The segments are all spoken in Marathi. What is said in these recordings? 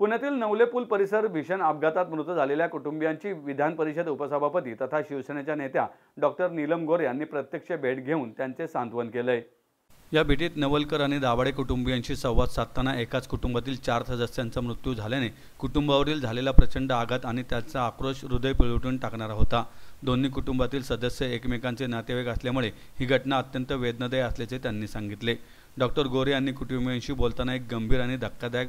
पुण्यातील नवले पूल परिसर भीषण अपघातात मृत झालेल्या कुटुंबियांची विधान परिषद उपसभापती तथा शिवसेनेच्या नेत्या डॉक्टर नीलम गोरे यांनी प्रत्यक्ष भेट घेऊन त्यांचे सांत्वन केले। या भेटीत नवलकर आणि दाभाडे कुटुंबियांशी संवाद साधताना एकाच कुटुंबातील 4 सदस्यांचा मृत्यू झाल्याने कुटुंबावरील झालेला प्रचंड आघात आणि त्याचा आक्रोश हृदय पिळवटून टाकणारा होता। दोन्ही कुटुंबातील सदस्य एकमेकांचे नातेवाईक असल्यामुळे ही घटना अत्यंत वेदनादायी असल्याचे त्यांनी सांगितले। डॉक्टर गोरे यांनी कुटुंबियांशी बोलताना एक गंभीर आणि धक्कादायक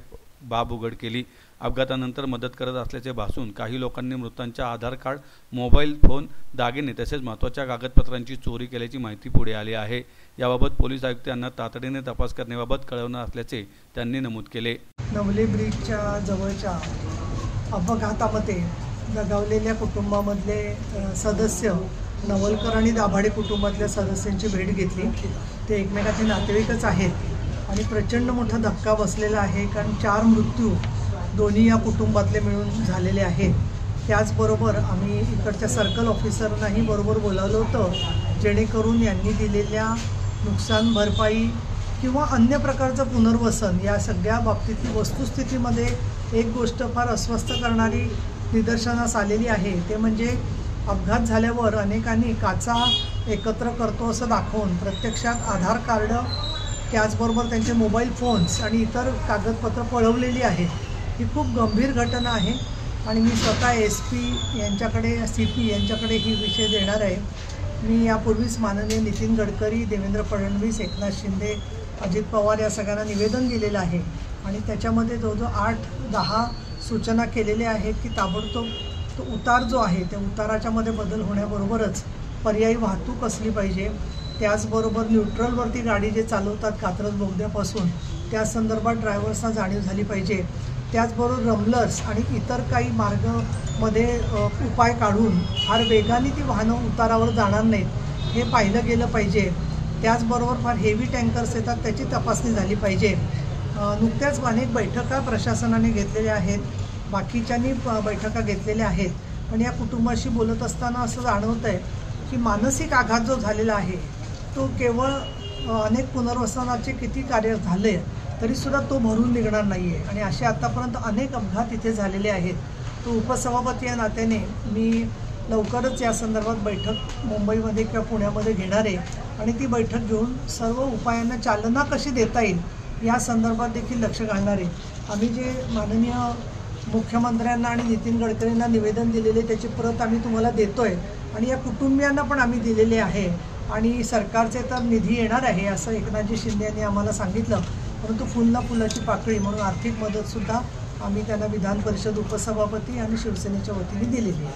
बाब उघड केली। अपघातानंतर मदत करत असल्याचे भासून काही लोकांनी मृतांच्या आधार कार्ड, मोबाईल फोन, दागिने तसेच महत्त्वाच्या कागदपत्रांची चोरी केल्याची माहिती पुढे आली आहे। याबाबत पोलीस आयुक्त यांना तातडीने तपास करण्याबाबत कळवणार असल्याचे त्यांनी नमूद केले। नवले ब्रिजच्या जवळच्या अपघातामध्ये दगावलेल्या कुटुंबामधले सदस्य नवलकर आणि दाभाडे कुटुंबातल्या सदस्यांची भेट घेतली। ते एकमेकांचे नातेवाईकच आहेत आणि प्रचंड मोठा धक्का बसलेला आहे, कारण 4 मृत्यू दोन्ही या कुटुंबातले मिळून झालेले आहेत। त्याचबरोबर आम्ही इकडच्या सर्कल ऑफिसरनाही बरोबर बोलावलं होतं, जेणेकरून यांनी दिलेल्या नुकसान भरपाई किंवा अन्य प्रकारचं पुनर्वसन या सगळ्या बाबतीतली वस्तुस्थितीमध्ये एक गोष्ट फार अस्वस्थ करणारी निदर्शनास आलेली आहे, ते म्हणजे अपघात झाल्यावर अनेकांनी काचा एकत्र करतो असं दाखवून प्रत्यक्षात आधार कार्ड, त्याचबरोबर त्यांचे मोबाईल फोन्स आणि इतर कागदपत्र पळवलेली आहेत। ही खूप गंभीर घटना आहे आणि मी स्वतः SP यांच्याकडे, CP यांच्याकडे ही विषय देणार आहे। मी यापूर्वीच माननीय नितीन गडकरी, देवेंद्र फडणवीस, एकनाथ शिंदे, अजित पवार या सगळ्यांना निवेदन दिलेलं आहे आणि त्याच्यामध्ये जवळजवळ 8-10 सूचना केलेल्या आहेत की ताबडतोब तो उतार जो आहे त्या उताराच्यामध्ये बदल होण्याबरोबरच पर्यायी वाहतूक असली पाहिजे। त्याचबरोबर न्यूट्रलवरती गाडी जे चालवतात कात्रज बोगद्यापासून, त्या संदर्भात ड्रायव्हर्सना जाणीव झाली पाहिजे। त्याचबरोबर रमलर्स आणि इतर काही मार्गामध्ये उपाय काढून फार वेगाने ती वाहनं उतारावर जाणार नाहीत हे पाहिलं गेलं पाहिजे। त्याचबरोबर फार हेवी टँकर्स येतात त्याची तपासणी झाली पाहिजे। नुकत्याच अनेक बैठका प्रशासनाने घेतलेल्या आहेत, बाकीच्यांनी बैठका घेतलेल्या आहेत, पण या कुटुंबाशी बोलत असताना असं जाणवतं आहे की मानसिक आघात जो झालेला आहे तो केवळ अनेक पुनर्वसनाचे किती कार्य झाले तरीसुद्धा तो भरून निघणार नाही आहे आणि असे आतापर्यंत अनेक अपघात इथे झालेले आहेत। तो उपसभापती या नात्याने मी लवकरच या संदर्भात बैठक मुंबईमध्ये किंवा पुण्यामध्ये घेणार आहे आणि ती बैठक घेऊन सर्व उपायांना चालना कशी देता येईल या संदर्भात देखील लक्ष घालणार आहे। आम्ही जे माननीय मुख्यमंत्र्यांना आणि नितीन गडकरींना निवेदन दिलेले त्याची प्रत आम्ही तुम्हाला देतोय आणि या कुटुंबियांना पण आम्ही दिलेले आहे आणि सरकारचे तर निधी येणार आहे असं एकनाथजी शिंदे यांनी आम्हाला सांगितलं, परंतु फुल ना फुलाची पाकळी म्हणून आर्थिक मदतसुद्धा आम्ही त्यांना विधान परिषद उपसभापती आणि शिवसेनेच्या वतीने दिलेली आहे।